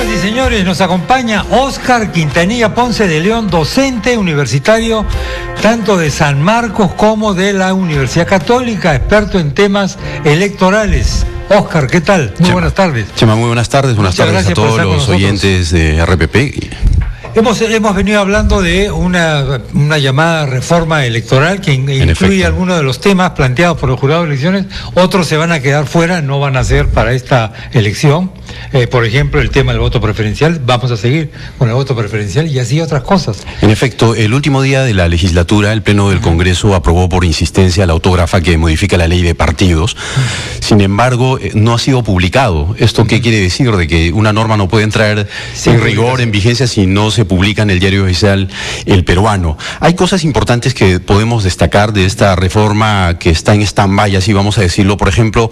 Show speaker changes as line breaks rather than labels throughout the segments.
Señoras y señores, nos acompaña Óscar Quintanilla Ponce de León, docente universitario tanto de San Marcos como de la Universidad Católica, experto en temas electorales. Óscar, ¿qué tal? Muy buenas tardes.
Chema, muy buenas tardes. Buenas tardes a todos los oyentes de RPP.
Hemos venido hablando de una llamada reforma electoral que incluye algunos de los temas planteados por el jurado de elecciones. Otros se van a quedar fuera, no van a ser para esta elección. Por ejemplo, el tema del voto preferencial. Vamos a seguir con el voto preferencial y así otras cosas.
En efecto, el último día de la legislatura, el Pleno del Congreso aprobó por insistencia la autógrafa que modifica la ley de partidos. Sin embargo, no ha sido publicado. ¿Esto qué quiere decir? De que una norma no puede entrar en rigor, en vigencia, si no se publica en el diario oficial El Peruano. Hay cosas importantes que podemos destacar de esta reforma que está en stand-by, así vamos a decirlo. Por ejemplo,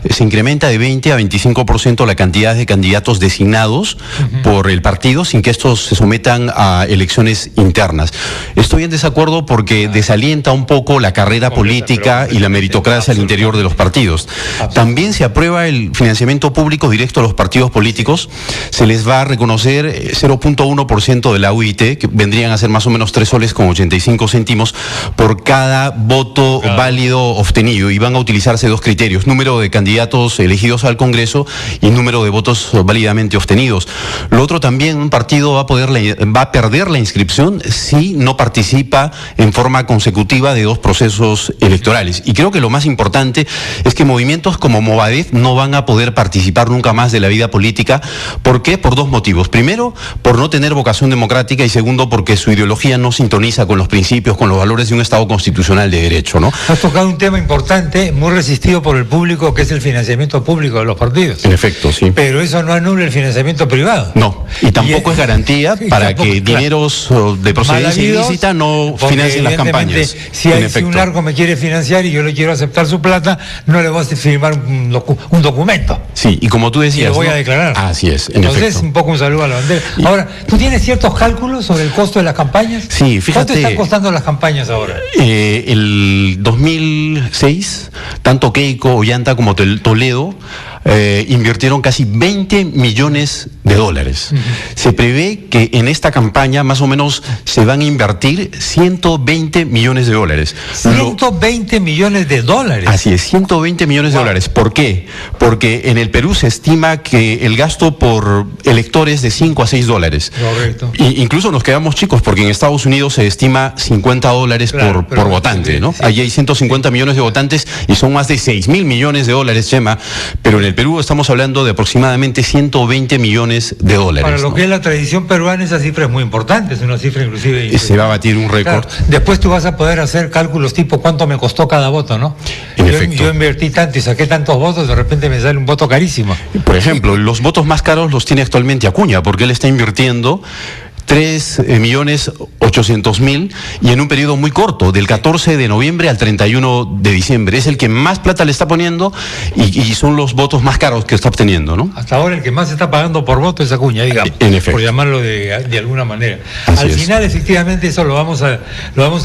se incrementa de 20 a 25% la cantidad de candidatos designados por el partido sin que estos se sometan a elecciones internas. Estoy en desacuerdo porque desalienta un poco la carrera política y la meritocracia al interior de los partidos. También se aprueba el financiamiento público directo a los partidos políticos. Se les va a reconocer 0.1% de la UIT, que vendrían a ser más o menos 3 soles con 85 céntimos por cada voto válido obtenido, y van a utilizarse dos criterios: número de candidatos elegidos al Congreso y número de votos válidamente obtenidos. Lo otro también, un partido va a perder la inscripción si no participa en forma consecutiva de 2 procesos electorales. Y creo que lo más importante es que movimientos como Movadef no van a poder participar nunca más de la vida política. ¿Por qué? Por 2 motivos. Primero, por no tener vocación democrática, y segundo, porque su ideología no sintoniza con los principios, con los valores de un Estado constitucional de derecho, ¿no?
Has tocado un tema importante, muy resistido por el público, que es el financiamiento público de los partidos.
En efecto, sí.
Pero eso no anula el financiamiento privado.
No, y tampoco es garantía para que dineros de procedencia ilícita no financien las campañas.
Si un narco me quiere financiar y yo le quiero aceptar su plata, no le voy a firmar un documento.
Sí, y como tú decías,
y lo voy a declarar.
Así es, en
Entonces,
efecto.
un poco un saludo a la bandera. Ahora, ¿tú tienes ciertos cálculos sobre el costo de las campañas?
Sí, fíjate.
¿Cuánto están costando las campañas ahora?
El 2006, tanto Keiko, Ollanta como Toledo invirtieron casi 20 millones de dólares. Se prevé que en esta campaña más o menos se van a invertir 120 millones de dólares.
120 millones de dólares.
Así es, 120 millones de dólares. ¿Por qué? Porque en el Perú se estima que el gasto por electores de 5 a 6 dólares.
Correcto.
Incluso nos quedamos chicos porque en Estados Unidos se estima 50 dólares por votante, ¿no? Sí. Allí hay 150 millones de votantes y son más de 6.000 millones de dólares, Chema, pero en el Perú estamos hablando de aproximadamente 120 millones de dólares.
Para lo que es la tradición peruana, esa cifra es muy importante, es una cifra inclusive...
Se va a batir un récord.
Claro. Después tú vas a poder hacer cálculos tipo cuánto me costó cada voto, ¿no? Yo invertí tanto y saqué tantos votos, de repente me sale un voto carísimo.
Por ejemplo, los votos más caros los tiene actualmente Acuña, porque él está invirtiendo 3.800.000 y en un periodo muy corto, del 14 de noviembre al 31 de diciembre. Es el que más plata le está poniendo y son los votos más caros que está obteniendo, ¿no?
Hasta ahora el que más está pagando por voto es Acuña, digamos,
en efecto,
por llamarlo de alguna manera.
Así
Al
es.
final, efectivamente, eso lo vamos a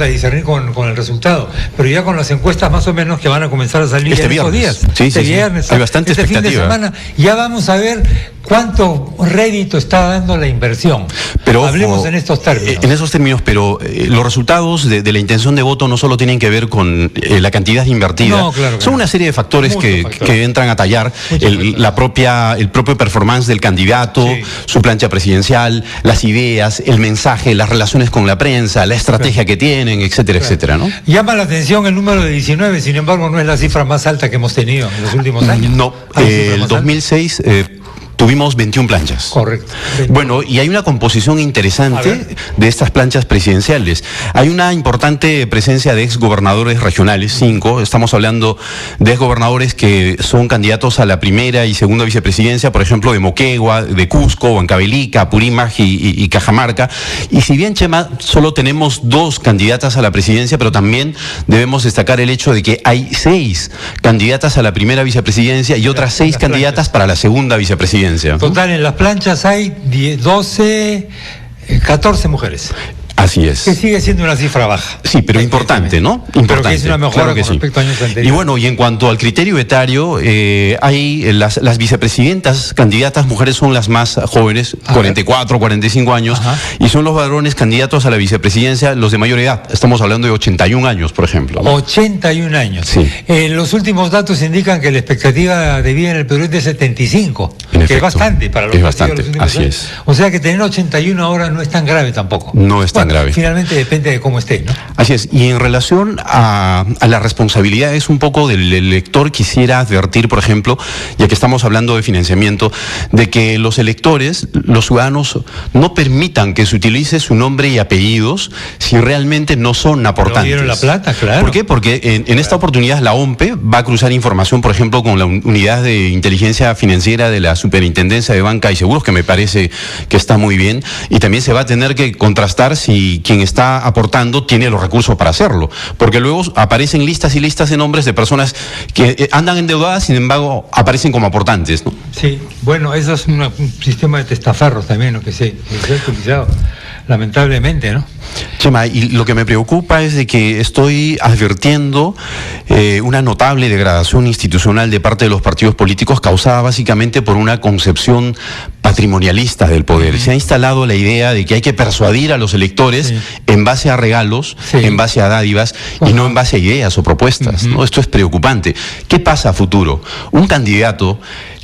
discernir con el resultado, pero ya con las encuestas más o menos que van a comenzar a salir
este
estos
viernes.
días.
Sí,
este
sí,
viernes,
hay bastante expectativa.
Fin de semana, ya vamos a ver cuánto rédito está dando la inversión.
Pero
hablemos en estos términos.
En esos términos, pero los resultados de la intención de voto no solo tienen que ver con la cantidad invertida,
no, claro,
son una serie de factores que entran a tallar el propio performance del candidato, sí, su plancha presidencial, las ideas, el mensaje, las relaciones con la prensa, la estrategia que tienen, etcétera, etcétera, ¿no?
Llama la atención el número de 19, sin embargo no es la cifra más alta que hemos tenido en los últimos años.
No, el 2006... tuvimos 21 planchas.
Correcto. 21.
Bueno, y hay una composición interesante de estas planchas presidenciales. Hay una importante presencia de exgobernadores regionales, 5. Estamos hablando de exgobernadores que son candidatos a la primera y segunda vicepresidencia, por ejemplo, de Moquegua, de Cusco, Huancavelica, Apurímac y Cajamarca. Y si bien, Chema, solo tenemos 2 candidatas a la presidencia, pero también debemos destacar el hecho de que hay 6 candidatas a la primera vicepresidencia y otras 6 candidatas para la segunda vicepresidencia.
Total, en las planchas hay 14 mujeres.
Así es.
Que sigue siendo una cifra baja.
Sí, pero importante, ¿no? Importante.
Pero que es una mejora con respecto a años anteriores.
Y bueno, y en cuanto al criterio etario, hay las vicepresidentas candidatas mujeres son las más jóvenes, 44, 45 años, y son los varones candidatos a la vicepresidencia los de mayor edad. Estamos hablando de 81 años, por ejemplo, ¿no?
81 años.
Sí.
Los últimos datos indican que la expectativa de vida en el Perú es de 75,
En
que
efecto,
es bastante para los
es
nacidos
bastante,
los últimos
así
años.
es.
O sea que tener 81 ahora no es tan grave tampoco.
No es tan grave.
Finalmente depende de cómo esté, ¿no?
Así es. Y en relación a las responsabilidades un poco del elector, quisiera advertir, por ejemplo, ya que estamos hablando de financiamiento, de que los electores, los ciudadanos, no permitan que se utilice su nombre y apellidos si realmente no son aportantes.
¿No dieron la plata? Claro.
¿Por qué? Porque en esta oportunidad la OMPE va a cruzar información, por ejemplo, con la unidad de inteligencia financiera de la Superintendencia de Banca y Seguros, que me parece que está muy bien, y también se va a tener que contrastar si quien está aportando tiene los recursos para hacerlo, porque luego aparecen listas y listas de nombres de personas que andan endeudadas, sin embargo aparecen como aportantes, ¿no?
Sí, bueno, eso es un sistema de testaferros también, ¿no? que se ha utilizado, lamentablemente, ¿no?
Chema, y lo que me preocupa es de que estoy advirtiendo una notable degradación institucional de parte de los partidos políticos causada básicamente por una concepción patrimonialista del poder. Se ha instalado la idea de que hay que persuadir a los electores en base a regalos, en base a dádivas y no en base a ideas o propuestas, ¿no? Esto es preocupante. ¿Qué pasa a futuro? Un candidato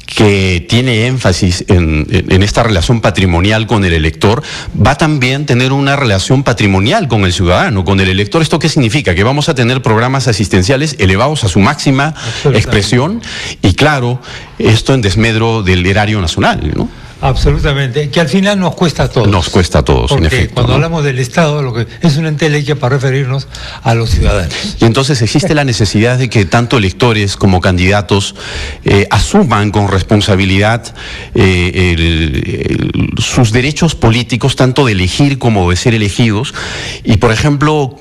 que tiene énfasis en esta relación patrimonial con el elector, va también a tener una relación patrimonial con el ciudadano, con el elector. ¿Esto qué significa? Que vamos a tener programas asistenciales elevados a su máxima expresión y, claro, esto en desmedro del erario nacional, ¿no?
Absolutamente, que al final nos cuesta a todos.
Nos cuesta a todos,
porque
en efecto.
Cuando
¿no?
hablamos del Estado, lo que es una entelequia para referirnos a los ciudadanos.
Y entonces existe la necesidad de que tanto electores como candidatos asuman con responsabilidad sus derechos políticos, tanto de elegir como de ser elegidos. Y, por ejemplo,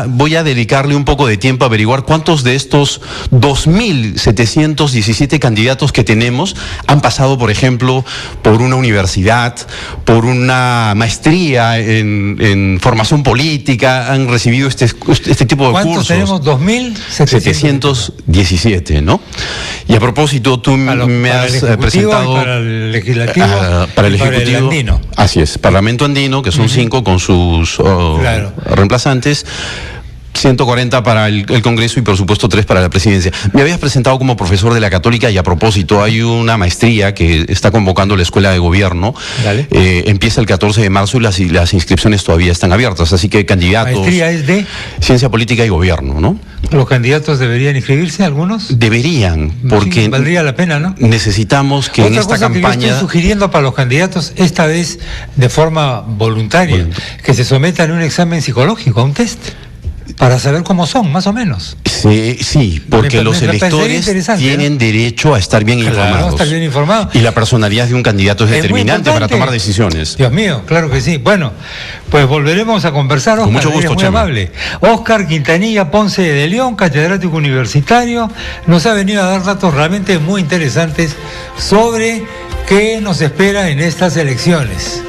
voy a dedicarle un poco de tiempo a averiguar cuántos de estos 2.717 candidatos que tenemos han pasado, por ejemplo, por una universidad, por una maestría en formación política, han recibido este tipo de
¿Cuántos
cursos.
tenemos?
2.717, ¿no? Y a propósito, tú me has presentado...
Para el legislativo
para el ejecutivo.
Para el andino.
Así es, Parlamento Andino, que son 5 con sus reemplazantes. 140 para el Congreso y por supuesto 3 para la presidencia. Me habías presentado como profesor de la Católica y a propósito hay una maestría que está convocando la Escuela de Gobierno. Empieza el 14 de marzo y las inscripciones todavía están abiertas, así que candidatos...
¿Maestría es de?
Ciencia Política y Gobierno, ¿no?
¿Los candidatos deberían inscribirse, algunos?
Deberían, porque...
Sí, valdría la pena, ¿no?
Necesitamos que en esta campaña...
Que yo estoy sugiriendo para los candidatos, esta vez de forma voluntaria, que se sometan a un examen psicológico, a un test, para saber cómo son, más o menos.
Sí, porque los electores tienen derecho a estar bien informados.
Estar bien informados.
Y la personalidad de un candidato es determinante para tomar decisiones.
Dios mío, claro que sí. Bueno, pues volveremos a conversar. Oscar,
con mucho gusto,
muy amable. Oscar Quintanilla Ponce de León, catedrático universitario, nos ha venido a dar datos realmente muy interesantes sobre qué nos espera en estas elecciones.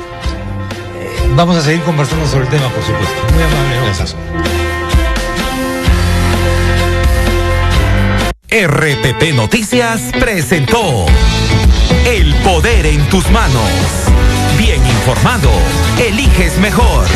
Vamos a seguir conversando sobre el tema, por supuesto. Muy amable.
Gracias.
RPP Noticias presentó El Poder en tus Manos. Bien informado, eliges mejor.